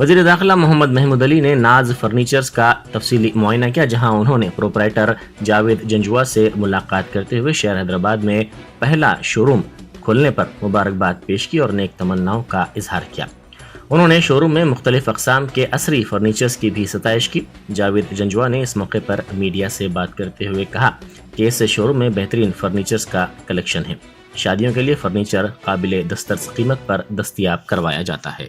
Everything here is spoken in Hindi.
वज़ीर दाखिला मोहम्मद महमूद अली ने नाज फर्नीचर्स का तफसीली मुआयना किया, जहां उन्होंने प्रोपराइटर जावेद जंजुआ से मुलाकात करते हुए शहर हैदराबाद में पहला शोरूम खोलने पर मुबारकबाद पेश की और नेक तमन्नाओं का इजहार किया। उन्होंने शोरूम में मुख्तलिफ अक़साम के असरी फर्नीचर्स की भी सताइश की। जावेद जंजुआ ने इस मौके पर मीडिया से बात करते हुए कहा कि इस शोरूम में बेहतरीन फर्नीचर्स का कलेक्शन है। शादियों के लिए फर्नीचर काबिले दस्तरस कीमत पर दस्तयाब करवाया जाता है।